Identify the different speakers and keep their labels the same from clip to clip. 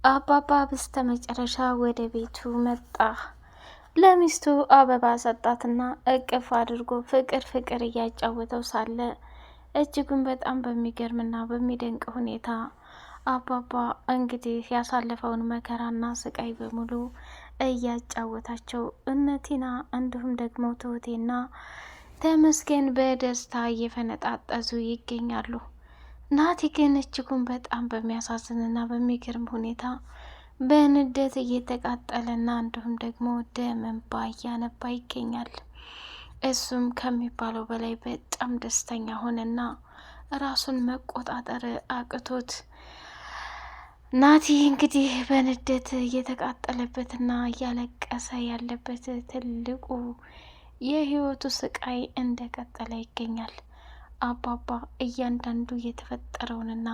Speaker 1: አባባ በስተመጨረሻ ወደ ቤቱ መጣ። ለሚስቱ አበባ ሰጣትና እቅፍ አድርጎ ፍቅር ፍቅር እያጫወተው ሳለ እጅጉን በጣም በሚገርምና በሚደንቅ ሁኔታ አባባ እንግዲህ ያሳለፈውን መከራና ስቃይ በሙሉ እያጫወታቸው እነ ቲና እንዲሁም ደግሞ ትሁቴና ተመስገን በደስታ እየፈነጣጠዙ ይገኛሉ። ናቲ ግን እጅጉን በጣም በሚያሳዝንና በሚገርም ሁኔታ በንዴት እየተቃጠለና እንዲሁም ደግሞ ደም እንባ እያነባ ይገኛል። እሱም ከሚባለው በላይ በጣም ደስተኛ ሆነና ራሱን መቆጣጠር አቅቶት ናቲ እንግዲህ በንዴት እየተቃጠለበትና እያለቀሰ ያለበት ትልቁ የህይወቱ ስቃይ እንደቀጠለ ይገኛል። አባባ እያንዳንዱ የተፈጠረውንና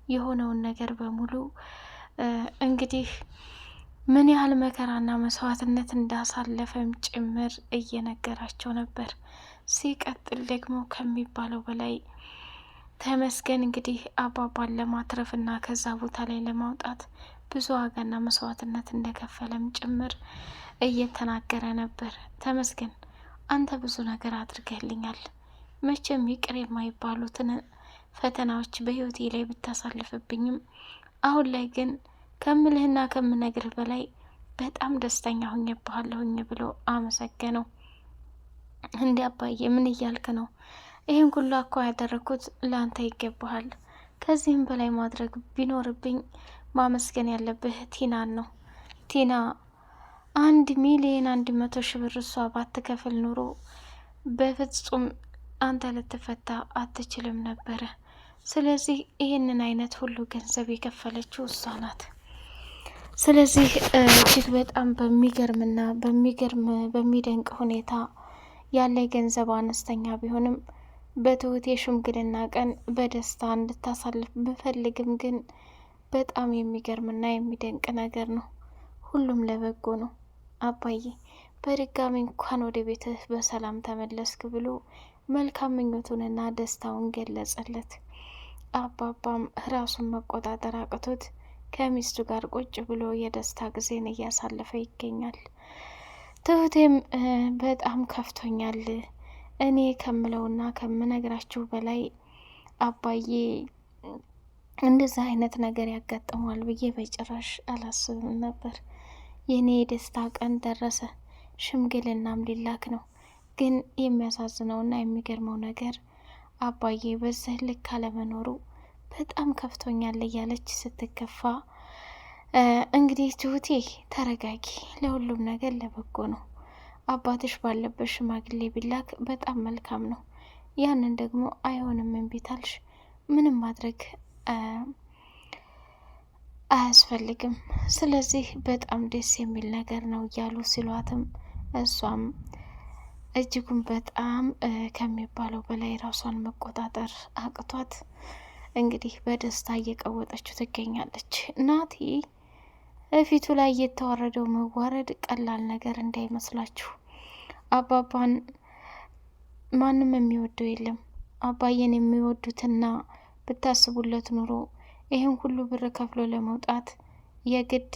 Speaker 1: የሆነውን ነገር በሙሉ እንግዲህ ምን ያህል መከራና መስዋዕትነት እንዳሳለፈም ጭምር እየነገራቸው ነበር። ሲቀጥል ደግሞ ከሚባለው በላይ ተመስገን እንግዲህ አባባን ለማትረፍና ከዛ ቦታ ላይ ለማውጣት ብዙ ዋጋና መስዋዕትነት እንደከፈለም ጭምር እየተናገረ ነበር። ተመስገን አንተ ብዙ ነገር አድርገህልኛል። መቼም ይቅር የማይባሉትን ፈተናዎች በህይወቴ ላይ ብታሳልፍብኝም አሁን ላይ ግን ከምልህና ከምነግርህ በላይ በጣም ደስተኛ ሆኜብሃለሁኝ ብሎ አመሰገነው። እንዲ አባዬ ምን እያልክ ነው? ይህን ሁሉ እኮ ያደረግኩት ለአንተ ይገባሃል። ከዚህም በላይ ማድረግ ቢኖርብኝ ማመስገን ያለብህ ቲናን ነው። ቲና 1,100,000 ብር እሷ ባትከፍል ኑሮ በፍጹም አንተ ልትፈታ አትችልም ነበረ። ስለዚህ ይህንን አይነት ሁሉ ገንዘብ የከፈለችው እሷ ናት። ስለዚህ እጅግ በጣም በሚገርምና በሚደንቅ ሁኔታ ያለ ገንዘብ አነስተኛ ቢሆንም በትሁት የሽምግልና ቀን በደስታ እንድታሳልፍ ብፈልግም ግን በጣም የሚገርምና የሚደንቅ ነገር ነው። ሁሉም ለበጎ ነው። አባዬ በድጋሚ እንኳን ወደ ቤትህ በሰላም ተመለስክ ብሎ መልካም ምኞቱንና ደስታውን ገለጸለት። አባባም ራሱን መቆጣጠር አቅቶት ከሚስቱ ጋር ቁጭ ብሎ የደስታ ጊዜን እያሳለፈ ይገኛል። ትሁቴም በጣም ከፍቶኛል፣ እኔ ከምለውና ከምነግራችሁ በላይ አባዬ እንደዛ አይነት ነገር ያጋጥመዋል ብዬ በጭራሽ አላስብም ነበር። የኔ የደስታ ቀን ደረሰ፣ ሽምግልናም ሊላክ ነው። ግን የሚያሳዝነውና የሚገርመው ነገር አባዬ በዚህ ልክ አለመኖሩ በጣም ከፍቶኛል እያለች ስትከፋ፣ እንግዲህ ትሁቴ ተረጋጊ፣ ለሁሉም ነገር ለበጎ ነው። አባትሽ ባለበት ሽማግሌ ቢላክ በጣም መልካም ነው። ያንን ደግሞ አይሆንም እምቢ ታልሽ ምንም ማድረግ አያስፈልግም። ስለዚህ በጣም ደስ የሚል ነገር ነው እያሉ ሲሏትም እሷም እጅጉን በጣም ከሚባለው በላይ ራሷን መቆጣጠር አቅቷት እንግዲህ በደስታ እየቀወጠችው ትገኛለች። ናቲ እፊቱ ላይ የተዋረደው መዋረድ ቀላል ነገር እንዳይመስላችሁ። አባባን ማንም የሚወደው የለም። አባዬን የሚወዱትና ብታስቡለት ኑሮ ይህን ሁሉ ብር ከፍሎ ለመውጣት የግድ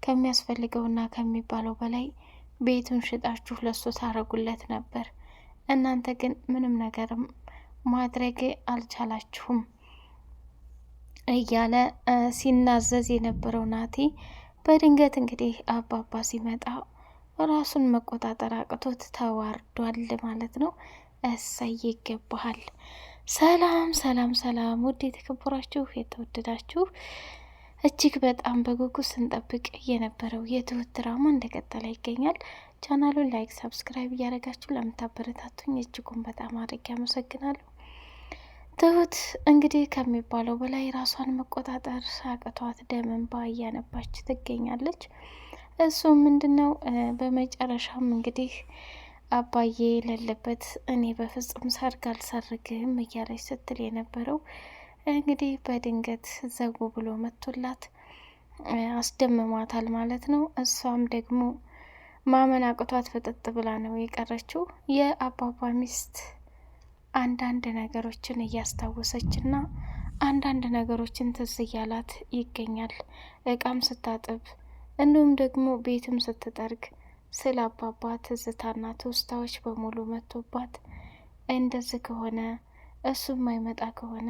Speaker 1: ከሚያስፈልገውና ከሚባለው በላይ ቤቱን ሽጣችሁ ለሱ ታረጉለት ነበር። እናንተ ግን ምንም ነገርም ማድረግ አልቻላችሁም እያለ ሲናዘዝ የነበረው ናቲ በድንገት እንግዲህ አባባ ሲመጣ ራሱን መቆጣጠር አቅቶት ተዋርዷል ማለት ነው። እሰይ ይገባሃል። ሰላም ሰላም ሰላም! ውድ የተከበራችሁ የተወደዳችሁ እጅግ በጣም በጉጉት ስንጠብቅ የነበረው የትሁት ድራማ እንደቀጠለ ይገኛል። ቻናሉን ላይክ፣ ሰብስክራይብ እያደረጋችሁ ለምታበረታቱኝ እጅጉን በጣም አድርጌ አመሰግናለሁ። ትሁት እንግዲህ ከሚባለው በላይ ራሷን መቆጣጠር አቅቷት ደም እንባ እያነባች ትገኛለች። እሱ ምንድነው በመጨረሻም እንግዲህ አባዬ የሌለበት እኔ በፍጹም ሰርግ አልሰርግም እያለች ስትል የነበረው እንግዲህ በድንገት ዘጉ ብሎ መጥቶላት አስደምሟታል ማለት ነው። እሷም ደግሞ ማመን አቅቷት ፍጥጥ ብላ ነው የቀረችው። የአባባ ሚስት አንዳንድ ነገሮችን እያስታወሰች እና አንዳንድ ነገሮችን ትዝ እያላት ይገኛል። እቃም ስታጥብ እንዲሁም ደግሞ ቤትም ስትጠርግ ስለ አባባ ትዝታና ትውስታዎች በሙሉ መጥቶባት እንደዚህ ከሆነ እሱ የማይመጣ ከሆነ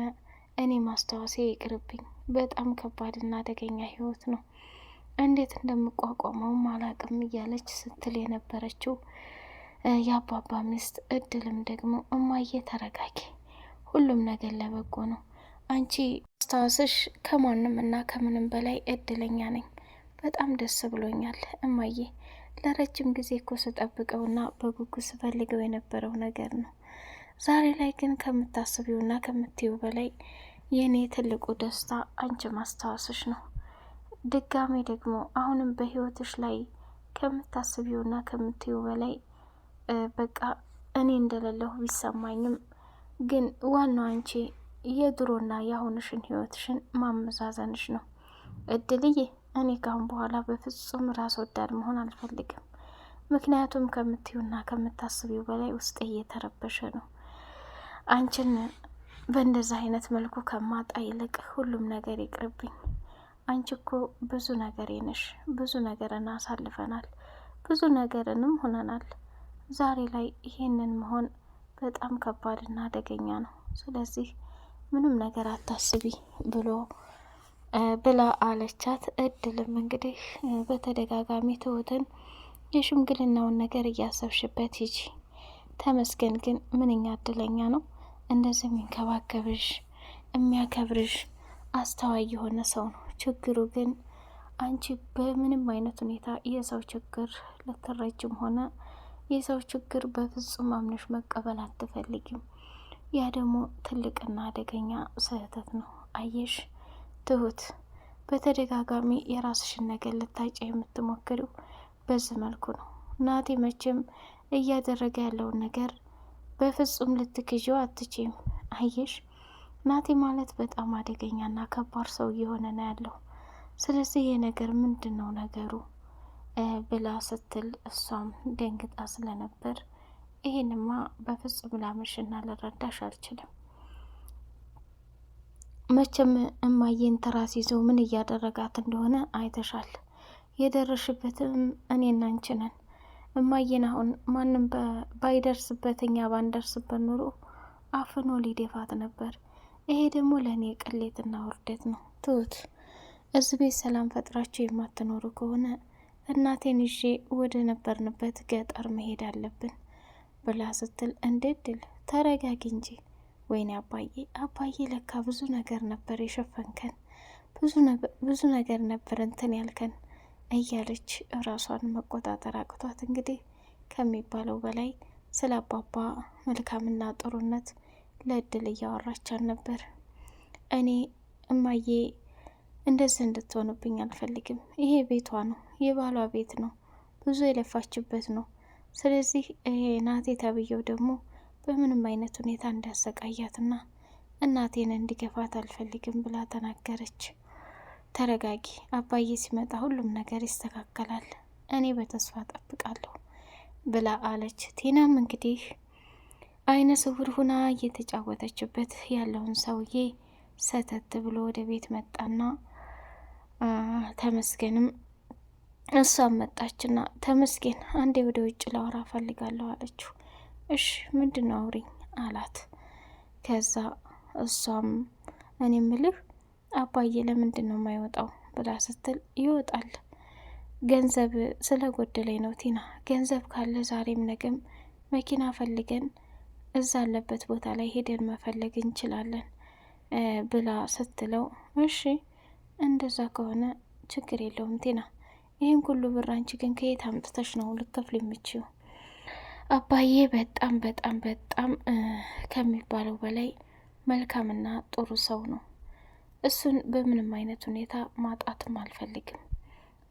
Speaker 1: እኔ ማስታወሴ ይቅርብኝ፣ በጣም ከባድና አደገኛ ህይወት ነው፣ እንዴት እንደምቋቋመውም አላቅም እያለች ስትል የነበረችው የአባባ ሚስት እድልም ደግሞ እማዬ ተረጋጊ፣ ሁሉም ነገር ለበጎ ነው። አንቺ ማስታወስሽ ከማንም እና ከምንም በላይ እድለኛ ነኝ። በጣም ደስ ብሎኛል እማዬ። ለረጅም ጊዜ እኮ ስጠብቀውና በጉጉት ስፈልገው የነበረው ነገር ነው። ዛሬ ላይ ግን ከምታስቢውና ከምትዩ በላይ የኔ ትልቁ ደስታ አንቺ ማስታወስሽ ነው። ድጋሜ ደግሞ አሁንም በህይወትሽ ላይ ከምታስቢውና ከምትዩ በላይ በቃ እኔ እንደሌለሁ ቢሰማኝም ግን ዋናው አንቺ የድሮና የአሁንሽን ህይወትሽን ማመዛዘንሽ ነው። እድልዬ፣ እኔ ካሁን በኋላ በፍጹም ራስ ወዳድ መሆን አልፈልግም። ምክንያቱም ከምትዩና ከምታስቢው በላይ ውስጥ እየተረበሸ ነው። አንቺን በእንደዚህ አይነት መልኩ ከማጣ ይልቅ ሁሉም ነገር ይቅርብኝ። አንቺ እኮ ብዙ ነገር ነሽ። ብዙ ነገርን አሳልፈናል፣ ብዙ ነገርንም ሆነናል። ዛሬ ላይ ይሄንን መሆን በጣም ከባድና አደገኛ ነው። ስለዚህ ምንም ነገር አታስቢ ብላ አለቻት። እድልም እንግዲህ በተደጋጋሚ ትሁትን የሽምግልናውን ነገር እያሰብሽበት ሂጂ፣ ተመስገን ግን ምንኛ እድለኛ ነው እንደዚህ የሚንከባከብሽ የሚያከብርሽ አስተዋይ የሆነ ሰው ነው። ችግሩ ግን አንቺ በምንም አይነት ሁኔታ የሰው ችግር ልትረጅም ሆነ የሰው ችግር በፍጹም አምነሽ መቀበል አትፈልጊም። ያ ደግሞ ትልቅና አደገኛ ስህተት ነው። አየሽ ትሁት፣ በተደጋጋሚ የራስሽን ነገር ልታጭ የምትሞክሪው በዚህ መልኩ ነው። ናቲ መቼም እያደረገ ያለውን ነገር በፍጹም ልትክዢው አትችም። አየሽ ናቲ ማለት በጣም አደገኛና ከባድ ሰው እየሆነ ነው ያለው። ስለዚህ ይህ ነገር ምንድን ነው ነገሩ ብላ ስትል እሷም ደንግጣ ስለነበር ይሄንማ በፍጹም ላምሽና ልረዳሽ አልችልም። መቼም እማዬን ትራስ ይዘው ምን እያደረጋት እንደሆነ አይተሻል። የደረሽበትም እኔና አንቺ ነን። እማዬን አሁን ማንም ባይደርስበት እኛ ባንደርስበት ኑሮ አፍኖ ሊደፋት ነበር። ይሄ ደግሞ ለእኔ ቅሌትና ውርደት ነው። ትሁት፣ እዚህ ቤት ሰላም ፈጥራችሁ የማትኖሩ ከሆነ እናቴን ይዤ ወደ ነበርንበት ገጠር መሄድ አለብን ብላ ስትል፣ እንዴት ድል ተረጋጊ እንጂ። ወይኔ አባዬ ለካ ብዙ ነገር ነበር የሸፈንከን፣ ብዙ ነገር ነበር እንትን ያልከን እያለች ራሷን መቆጣጠር አቅቷት እንግዲህ ከሚባለው በላይ ስለ አባባ መልካምና ጥሩነት ለእድል እያወራቻን ነበር። እኔ እማዬ እንደዚህ እንድትሆንብኝ አልፈልግም። ይሄ ቤቷ ነው፣ የባሏ ቤት ነው፣ ብዙ የለፋችበት ነው። ስለዚህ ይሄ ናቴ ተብዬው ደግሞ በምንም አይነት ሁኔታ እንዳሰቃያትና እናቴን እንዲገፋት አልፈልግም ብላ ተናገረች። ተረጋጊ፣ አባዬ ሲመጣ ሁሉም ነገር ይስተካከላል፣ እኔ በተስፋ ጠብቃለሁ ብላ አለች። ቲናም እንግዲህ አይነ ስውር ሁና እየተጫወተችበት ያለውን ሰውዬ ሰተት ብሎ ወደ ቤት መጣና ተመስገንም እሷም መጣችና ተመስገን አንዴ ወደ ውጭ ላወራ ፈልጋለሁ አለችው። እሺ ምንድን ነው አውሪኝ አላት። ከዛ እሷም እኔ ምልህ አባዬ ለምንድን ነው የማይወጣው ብላ ስትል፣ ይወጣል ገንዘብ ስለጎደለኝ ነው ቲና፣ ገንዘብ ካለ ዛሬም ነገም መኪና ፈልገን እዛ አለበት ቦታ ላይ ሄደን መፈለግ እንችላለን ብላ ስትለው፣ እሺ እንደዛ ከሆነ ችግር የለውም ቲና፣ ይህን ሁሉ ብር አንቺ ግን ከየት አምጥተሽ ነው ልከፍል የምችው? አባዬ በጣም በጣም በጣም ከሚባለው በላይ መልካምና ጥሩ ሰው ነው። እሱን በምንም አይነት ሁኔታ ማጣትም አልፈልግም።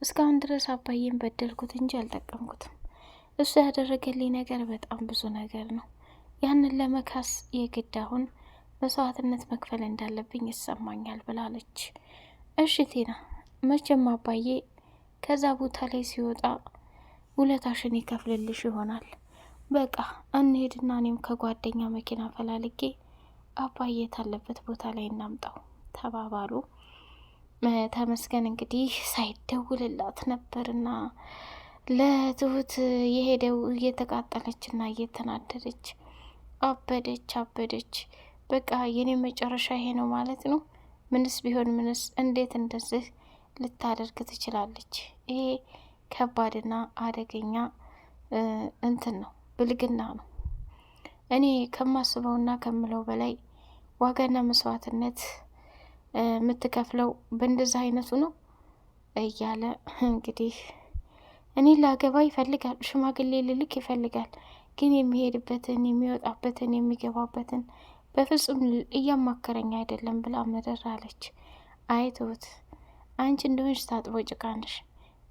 Speaker 1: እስካሁን ድረስ አባዬን በደልኩት እንጂ አልጠቀምኩትም። እሱ ያደረገልኝ ነገር በጣም ብዙ ነገር ነው። ያንን ለመካስ የግድ አሁን መስዋዕትነት መክፈል እንዳለብኝ ይሰማኛል ብላለች። እሺ ቲና፣ መቼም አባዬ ከዛ ቦታ ላይ ሲወጣ ውለታሽን ይከፍልልሽ ይሆናል። በቃ እንሄድና እኔም ከጓደኛ መኪና ፈላልጌ አባዬ ታለበት ቦታ ላይ እናምጣው ተባባሉ። ተመስገን እንግዲህ ሳይደውልላት ነበርና ለትሁት የሄደው እየተቃጠለችና እየተናደደች አበደች። በቃ የኔ መጨረሻ ይሄ ነው ማለት ነው። ምንስ ቢሆን ምንስ እንዴት እንደዚህ ልታደርግ ትችላለች? ይሄ ከባድና አደገኛ እንትን ነው፣ ብልግና ነው። እኔ ከማስበውና ከምለው በላይ ዋጋና መስዋዕትነት የምትከፍለው በእንደዚህ አይነቱ ነው እያለ እንግዲህ እኔ ላገባ ይፈልጋል፣ ሽማግሌ ልልክ ይፈልጋል፣ ግን የሚሄድበትን የሚወጣበትን የሚገባበትን በፍጹም እያማከረኝ አይደለም ብላ ምርር አለች። አይቶት አንቺ እንደሆንሽ ታጥቦ ጭቃንሽ፣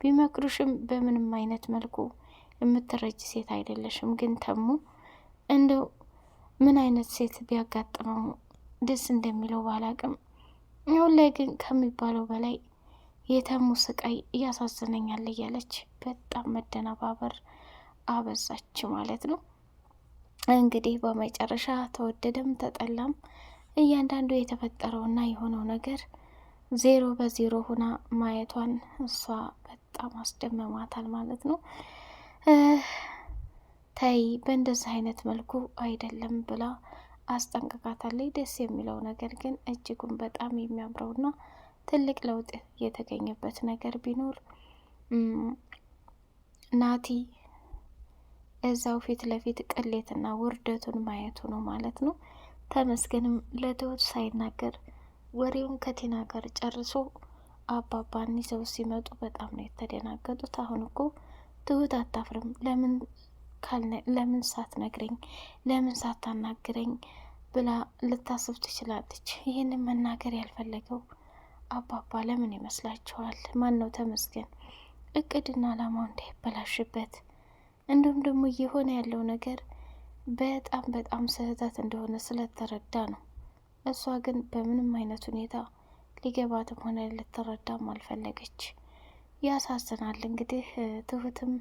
Speaker 1: ቢመክሩሽም በምንም አይነት መልኩ የምትረጅ ሴት አይደለሽም። ግን ተሙ እንደው ምን አይነት ሴት ቢያጋጥመው ደስ እንደሚለው ባላቅም፣ አሁን ላይ ግን ከሚባለው በላይ የተሙ ስቃይ እያሳዝነኛል እያለች በጣም መደነባበር አበዛች ማለት ነው። እንግዲህ በመጨረሻ ተወደደም ተጠላም እያንዳንዱ የተፈጠረውና የሆነው ነገር 0-0 ሁና ማየቷን እሷ በጣም አስደመማታል ማለት ነው። ተይ በእንደዚህ አይነት መልኩ አይደለም ብላ አስጠንቅቃታለች። ደስ የሚለው ነገር ግን እጅጉን በጣም የሚያምረውና ትልቅ ለውጥ የተገኘበት ነገር ቢኖር ናቲ እዛው ፊት ለፊት ቅሌትና ውርደቱን ማየቱ ነው ማለት ነው። ተመስገንም ለትሁት ሳይናገር ወሬውን ከቲና ጋር ጨርሶ አባባን ይዘው ሲመጡ በጣም ነው የተደናገጡት። አሁን እኮ ትሁት አታፍርም፣ ለምን ሳትነግረኝ፣ ለምን ሳታናግረኝ ብላ ልታስብ ትችላለች። ይህንን መናገር ያልፈለገው አባባ ለምን ይመስላችኋል? ማን ነው ተመስገን እቅድና አላማው እንዳይበላሽበት፣ እንዲሁም ደግሞ እየሆነ ያለው ነገር በጣም ስህተት እንደሆነ ስለተረዳ ነው። እሷ ግን በምንም አይነት ሁኔታ ሊገባትም ሆነ ልትረዳም አልፈለገች። ያሳዝናል። እንግዲህ ትሁትም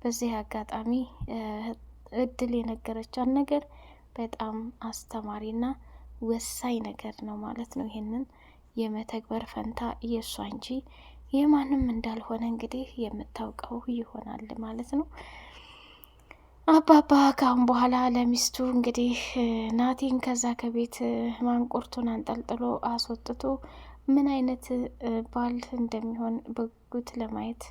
Speaker 1: በዚህ አጋጣሚ እድል የነገረቻት ነገር በጣም አስተማሪና ወሳኝ ነገር ነው ማለት ነው። ይሄንን የመተግበር ፈንታ የእሷ እንጂ የማንም እንዳልሆነ እንግዲህ የምታውቀው ይሆናል ማለት ነው። አባባ ካሁን በኋላ ለሚስቱ እንግዲህ ናቲን ከዛ ከቤት ማንቁርቱን አንጠልጥሎ አስወጥቶ ምን አይነት ባል እንደሚሆን በጉት ለማየት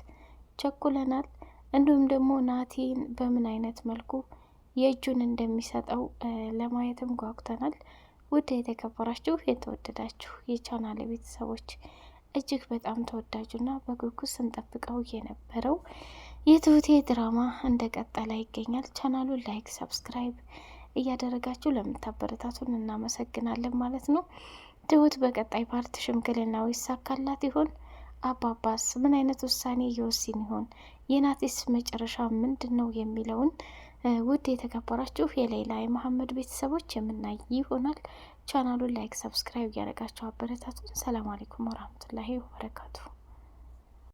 Speaker 1: ቸኩለናል። እንዲሁም ደግሞ ናቲን በምን አይነት መልኩ የእጁን እንደሚሰጠው ለማየትም ጓጉተናል። ውድ የተከበራችሁ የተወደዳችሁ የቻናል ቤተሰቦች እጅግ በጣም ተወዳጁና በጉጉት ስንጠብቀው የነበረው የትሁቴ ድራማ እንደቀጠለ ይገኛል። ቻናሉን ላይክ፣ ሰብስክራይብ እያደረጋችሁ ለምታበረታቱን እናመሰግናለን ማለት ነው። ትሁት በቀጣይ ፓርት ሽምግልናው ይሳካላት ይሆን? አባባስ ምን አይነት ውሳኔ እየወሰን ይሆን? የናቲስ መጨረሻ ምንድን ነው የሚለውን ውድ የተከበራችሁ የሌላ የመሐመድ ቤተሰቦች የምናይ ይሆናል። ቻናሉን ላይክ፣ ሰብስክራይብ እያደረጋችሁ አበረታቱን። ሰላም አለይኩም ወራህመቱላሂ ወበረካቱሁ።